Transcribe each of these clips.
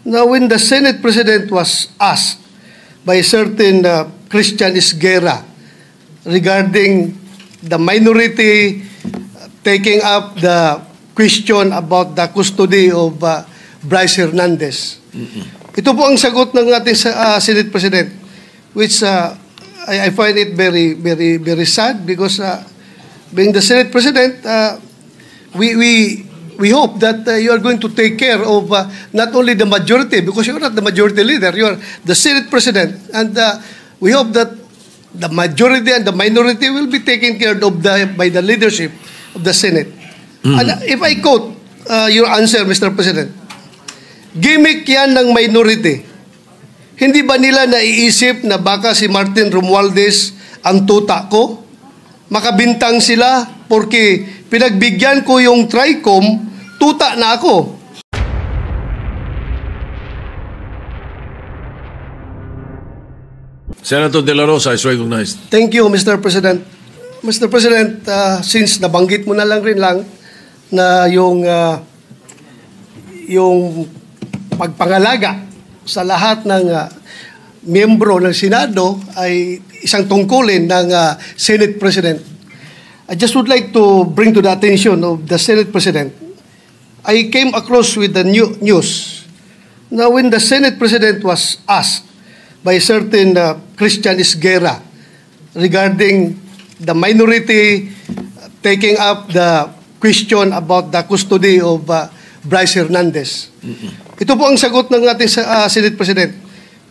Now, when the Senate President was asked by a certain Christian Esguerra regarding the minority taking up the question about the custody of Bryce Hernandez. Ito po ang sagot ng ating Senate President, which I find it very sad because being the Senate President, we hope that you are going to take care of not only the majority, because you are not the majority leader, you are the Senate President, and we hope that the majority and the minority will be taken care of by the leadership of the Senate. And if I quote your answer, Mr. President, gimmick yan ng minority. Hindi ba nila naiisip na baka si Martin Romualdez ang tuta ko? Makabintang sila porque pinagbigyan ko yung TRICOM, tuta na ako. Senator De La Rosa is recognized. Thank you, Mr. President. Mr. President, since nabanggit mo na lang rin lang na yung pagpangalaga sa lahat ng miyembro ng Senado ay isang tungkulin ng Senate President. I just would like to bring to the attention of the Senate President. I came across with the news. Now, when the Senate President was asked by a certain Christian Esguerra regarding the minority taking up the question about the custody of Bryce Hernandez. Ito po ang sagot ng ating Senate President,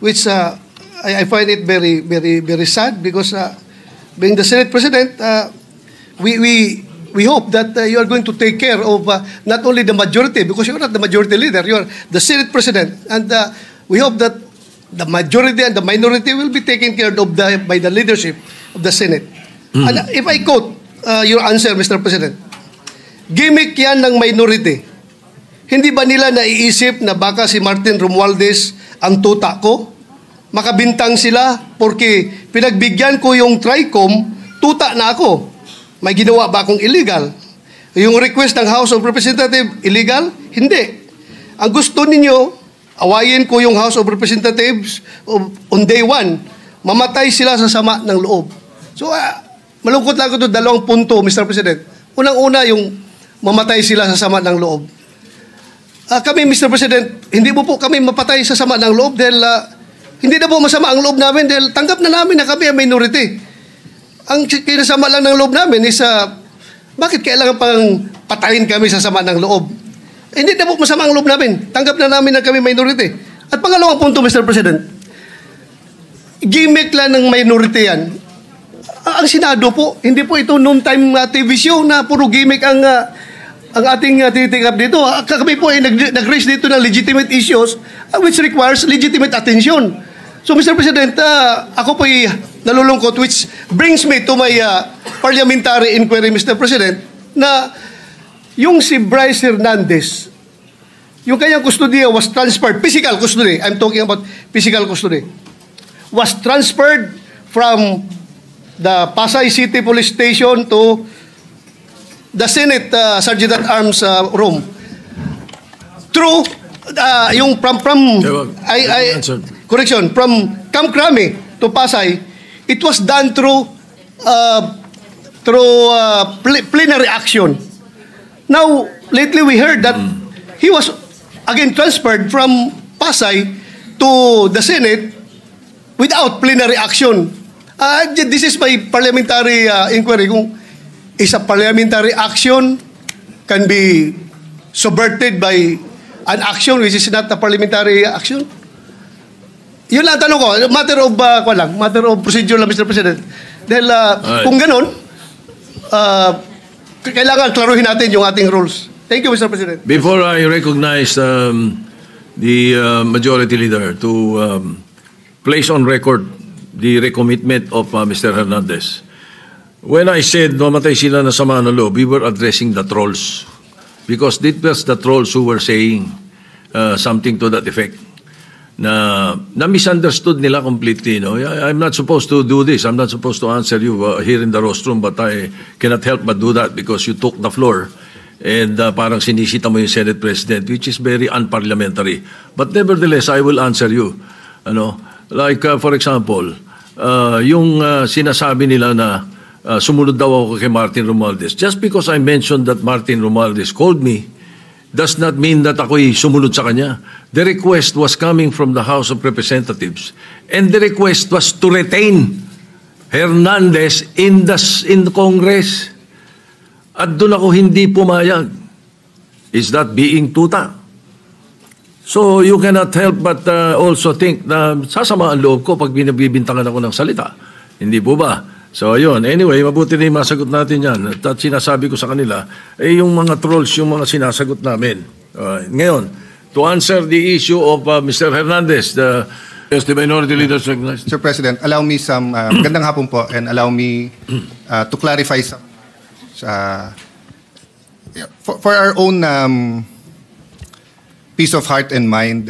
which I find it very sad because being the Senate President, we hope that you are going to take care of not only the majority, because you are not the majority leader, you are the Senate President, and we hope that the majority and the minority will be taken care of by the leadership of the Senate. And if I quote your answer, Mr. President, gimmick yan ng minority. Hindi ba nila naiisip na baka si Martin Romualdez ang tuta ko? Makabintang sila porque pinagbigyan ko yung TRICOM, tuta na ako. May ginawa ba akong illegal? Yung request ng House of Representatives, illegal? Hindi. Ang gusto ninyo, awayin ko yung House of Representatives on day one. Mamatay sila sa sama ng loob. So, malungkot lang ko ito, dalawang punto, Mr. President. Unang-una, yung mamatay sila sa sama ng loob. Kami, Mr. President, hindi mo po kami mapatay sa sama ng loob dahil hindi na po masama ang loob namin dahil tanggap na namin na kami ang minority. Ang kinasama lang ng loob namin is bakit kailangan pang patayin kami sa sama ng loob? Hindi na po masama ang loob namin. Tanggap na namin na kami minority. At pangalawang punto, Mr. President, gimmick lang ng minority yan. Ang Senado po, hindi po ito noon time TV show na puro gimmick ang ating tinitikap dito. Kami po ay nag-raise dito ng legitimate issues which requires legitimate attention. So, Mr. President, ako po ay nalulungkot, which brings me to my parliamentary inquiry, Mr. President, na yung si Bryce Hernandez, yung kanyang custodiya was transferred, physical custody, I'm talking about physical custody, was transferred from the Pasay City Police Station to the Senate Sergeant-at-Arms room. Through yung from correction, from Camp Crame to Pasay, it was done through plenary action. Now, lately we heard that he was again transferred from Pasay to the Senate without plenary action. This is my parliamentary inquiry. Kung is a parliamentary action can be subverted by an action which is not a parliamentary action? Yun lang tanong ko. Matter of procedure lang, Mr. President. Dahil kung ganun, kailangan klaruhin natin yung ating rules. Thank you, Mr. President. Before I recognize the Majority Leader to place on record the recommitment of Mr. Hernandez, when I said mamatay sila na sama ng loob, we were addressing the trolls. Because it was the trolls who were saying something to that effect. Na misunderstood nila completely. No? I'm not supposed to do this. I'm not supposed to answer you here in the rostrum, but I cannot help but do that because you took the floor. and parang sinisita mo yung Senate President, which is very unparliamentary. But nevertheless, I will answer you. Like for example, yung sinasabi nila na sumunod daw ako kay Martin Romualdez. Just because I mentioned that Martin Romualdez called me, does not mean that ako'y sumunod sa kanya. The request was coming from the House of Representatives, and the request was to retain Hernandez in Congress. At doon ako hindi pumayag. Is that being tuta? So you cannot help but also think na sasama ang loob ko pag binabibintangan ako ng salita. Hindi po ba? So ayun, anyway, mabuti na yung masagot natin yan. At sinasabi ko sa kanila, yung mga trolls, yung mga sinasagot namin. Ngayon, to answer the issue of Mr. Hernandez, the Minority Leader recognized. Sir President, allow me some, magandang hapon po, and allow me to clarify some, for our own peace of heart and mind,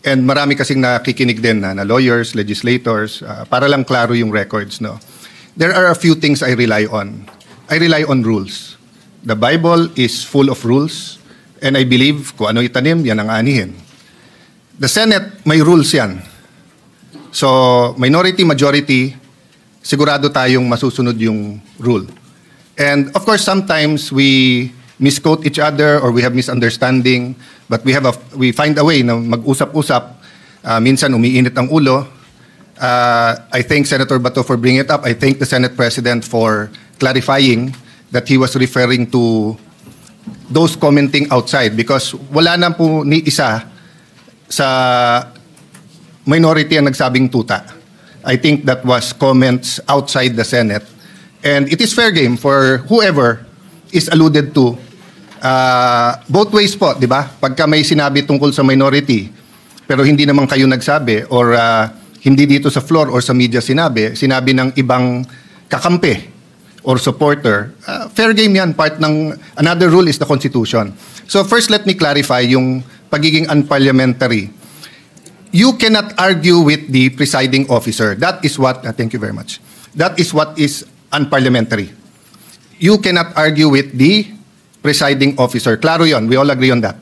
and marami kasing nakikinig din na lawyers, legislators, para lang klaro yung records, no? There are a few things I rely on. I rely on rules. The Bible is full of rules, and I believe kung ano itanim, yan ang anihin. The Senate, may rules yan. So, minority, majority, sigurado tayong masusunod yung rule. And of course, sometimes we misquote each other or we have misunderstanding, but we find a way na mag-usap-usap. Minsan umiinit ang ulo. I thank Senator Bato for bringing it up. I thank the Senate President for clarifying that he was referring to those commenting outside, because wala na po ni isa sa minority ang nagsabing tuta. I think that was comments outside the Senate. And it is fair game for whoever is alluded to. Both ways po, di ba? Pagka may sinabi tungkol sa minority, pero hindi naman kayo nagsabi, or hindi dito sa floor or sa media sinabi ng ibang kakampi or supporter, fair game yan. Part ng, another rule is the Constitution. So first, let me clarify yung pagiging unparliamentary. You cannot argue with the presiding officer. That is what, thank you very much. That is what is unparliamentary. You cannot argue with the presiding officer. Klaro yon, we all agree on that.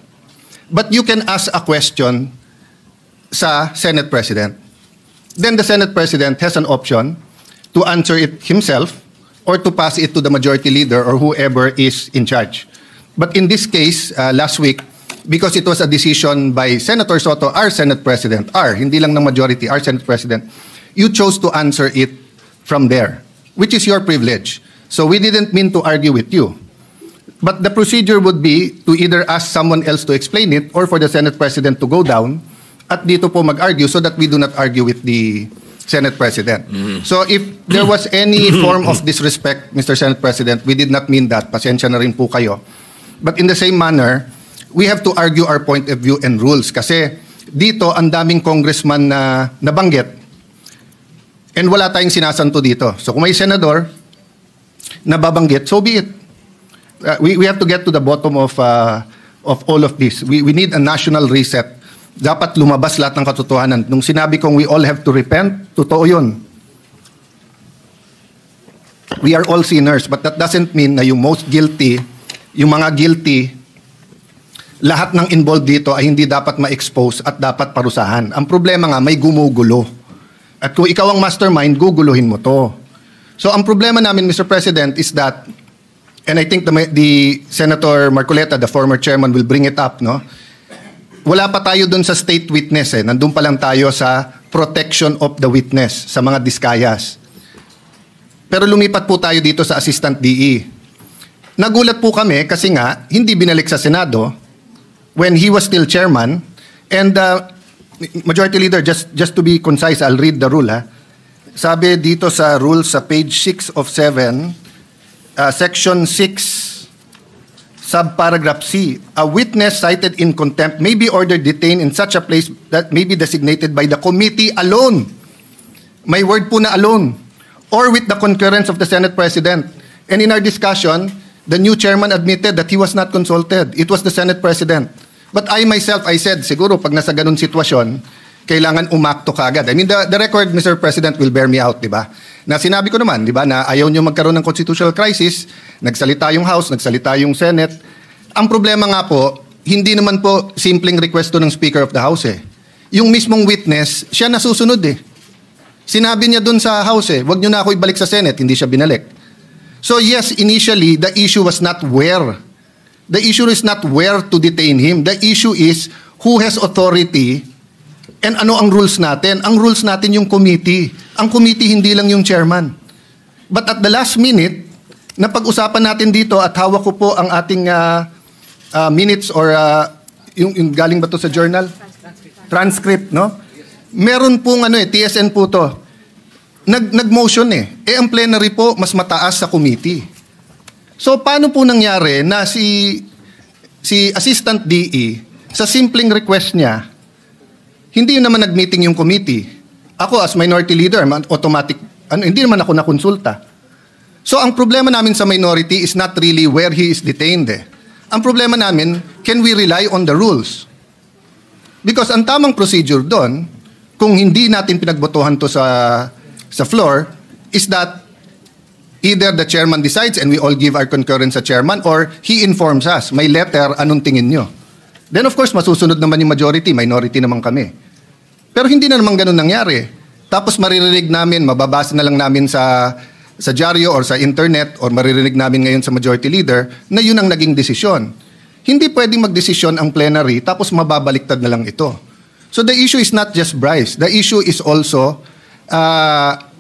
But you can ask a question sa Senate President. Then the Senate President has an option to answer it himself or to pass it to the majority leader or whoever is in charge. But in this case, last week, because it was a decision by Senator Soto, our Senate President, hindi lang ng majority, our Senate President, you chose to answer it from there, which is your privilege. So we didn't mean to argue with you. But the procedure would be to either ask someone else to explain it or for the Senate President to go down at dito po mag-argue so that we do not argue with the Senate President. So if there was any form of disrespect, Mr. Senate President, we did not mean that. Pasensya na rin po kayo. But in the same manner, we have to argue our point of view and rules kasi dito ang daming congressman na nabanggit and wala tayong sinasanto dito. So kung may senador na babanggit, so be it. We have to get to the bottom of all of this. We need a national reset. Dapat lumabas lahat ng katotohanan. Nung sinabi kong we all have to repent, totoo yun. We are all sinners, but that doesn't mean na yung most guilty, yung mga guilty, lahat ng involved dito ay hindi dapat ma-expose at dapat parusahan. Ang problema nga, may gumugulo. At kung ikaw ang mastermind, guguluhin mo to. So ang problema namin, Mr. President, is that, and I think the Senator Marcoleta, the former chairman, will bring it up, no? Wala pa tayo dun sa state witness eh. Nandun pa lang tayo sa protection of the witness, sa mga diskayas. Pero lumipat po tayo dito sa Assistant DE. Nagulat po kami kasi nga, hindi binalik sa Senado when he was still chairman. And Majority Leader, just to be concise, I'll read the rule. Sabi dito sa rule sa page 6 of 7, Section 6, subparagraph C, a witness cited in contempt may be ordered detained in such a place that may be designated by the committee alone. May word po na alone. Or with the concurrence of the Senate President. And in our discussion, the new chairman admitted that he was not consulted. It was the Senate President. But I myself, I said, siguro pag nasa ganun sitwasyon, kailangan umakto kagad. I mean, the record, Mr. President, will bear me out, di ba? Na sinabi ko naman, di ba, na ayaw nyo magkaroon ng constitutional crisis, nagsalita yung House, nagsalita yung Senate. Ang problema nga po, hindi naman po simpleng request to ng Speaker of the House eh. Yung mismong witness, siya nasusunod eh. Sinabi niya dun sa House eh, wag nyo na ako ibalik sa Senate, hindi siya binalik. So yes, initially, the issue was not where. The issue is not where to detain him. The issue is who has authority and ano ang rules natin. Ang rules natin yung committee. Ang committee hindi lang yung chairman. But at the last minute, napag-usapan natin dito at hawak ko po ang ating minutes or yung galing ba to sa journal? Transcript, no? Meron pong TSN po to. Nag-motion eh. Ang plenary po, mas mataas sa committee. So, paano po nangyari na si Assistant DE, sa simpleng request niya, hindi naman nag-meeting yung committee. Ako as minority leader, automatic, hindi naman ako nakonsulta. So, ang problema namin sa minority is not really where he is detained eh. Ang problema namin, can we rely on the rules? Because ang tamang procedure doon, kung hindi natin pinagbotohan to sa floor, is that either the chairman decides and we all give our concurrence sa chairman or he informs us, may letter, anong tingin nyo? Then of course, masusunod naman yung majority, minority naman kami. Pero hindi na naman ganun nangyari. Tapos maririnig namin, mababasa na lang namin sa dyaryo or sa internet or maririnig namin ngayon sa majority leader na yun ang naging desisyon. Hindi pwedeng magdesisyon ang plenary tapos mababaliktad na lang ito. So the issue is not just Bryce. The issue is also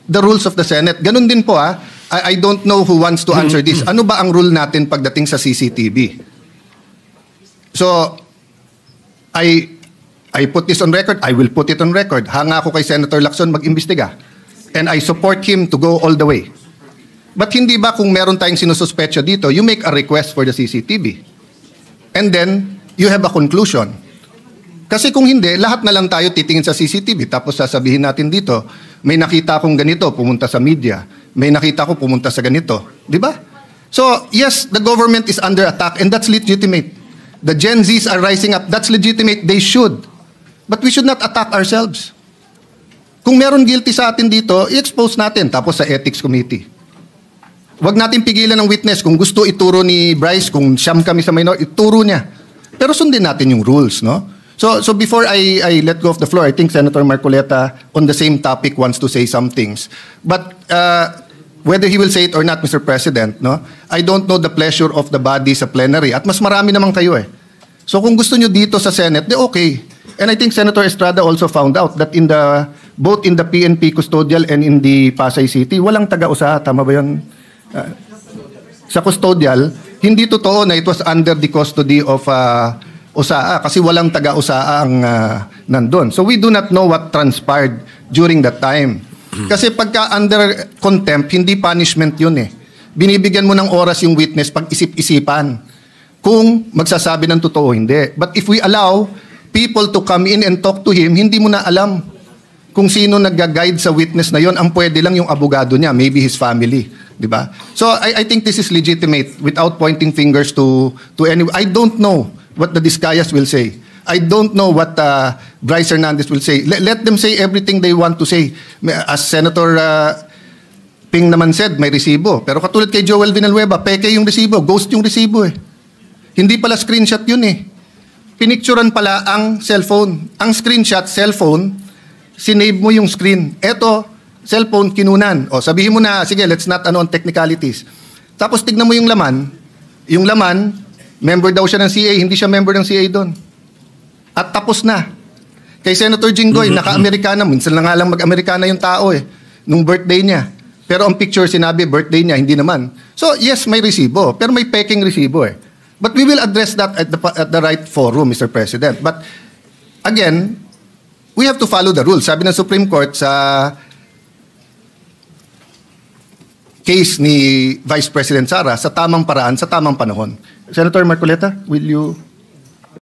the rules of the Senate. Ganun din po I don't know who wants to answer this. Ano ba ang rule natin pagdating sa CCTV? So, I put this on record. I will put it on record. Hanga ako kay Senator Lacson mag-imbestiga. And I support him to go all the way. But hindi ba kung meron tayong sinususpetsya dito, you make a request for the CCTV. And then, you have a conclusion. Kasi kung hindi, lahat na lang tayo titingin sa CCTV. Tapos sasabihin natin dito, may nakita akong ganito, pumunta sa media. May nakita ko, pumunta sa ganito. Di ba? So, yes, the government is under attack and that's legitimate. The Gen Zs are rising up. That's legitimate. They should. But we should not attack ourselves. Kung meron guilty sa atin dito, i-expose natin. Tapos sa Ethics Committee. Huwag natin pigilan ng witness. Kung gusto ituro ni Bryce, kung siyam kami sa minor, ituro niya. Pero sundin natin yung rules, no? So before I let go of the floor, I think Senator Marcoleta on the same topic wants to say some things. But whether he will say it or not, Mr. President, no? I don't know the pleasure of the body sa plenary. At mas marami naman kayo eh. So kung gusto nyo dito sa Senate, di okay. And I think Senator Estrada also found out that both in the PNP custodial and in the Pasay City, walang taga-usaha. Tama ba yun? Sa custodial, hindi totoo na it was under the custody of USAA kasi walang taga-USAA ang nandun. So we do not know what transpired during that time. Kasi pagka under contempt, hindi punishment yun eh. Binibigyan mo ng oras yung witness pag isip-isipan kung magsasabi ng totoo hindi. But if we allow people to come in and talk to him, hindi mo na alam kung sino nag-guide sa witness na yon. Ang pwede lang yung abogado niya, maybe his family. Diba? So I think this is legitimate without pointing fingers to anyone. I don't know what the Discayas will say. I don't know what Bryce Hernandez will say. Let them say everything they want to say. As Senator Ping naman said, may resibo. Pero katulad kay Joel Villanueva, peke yung resibo, ghost yung resibo eh. Hindi pala screenshot yun eh. Pinicturan pala ang cellphone. Ang screenshot, cellphone, sinave mo yung screen. Eto, cellphone, kinunan. O sabihin mo na, sige, let's not on technicalities. Tapos tignan mo yung laman. Yung laman, member daw siya ng CA, hindi siya member ng CA doon. At tapos na. Kay Senator Jinggoy, naka-Amerikana. Minsan na nga lang mag-Amerikana yung tao eh. Nung birthday niya. Pero ang picture sinabi, birthday niya, hindi naman. So yes, may resibo. Pero may peking resibo eh. But we will address that at the right forum, Mr. President. But again, we have to follow the rules. Sabi ng Supreme Court sa case ni Vice President Sara, sa tamang paraan, sa tamang panahon. Senator Marcoleta, will you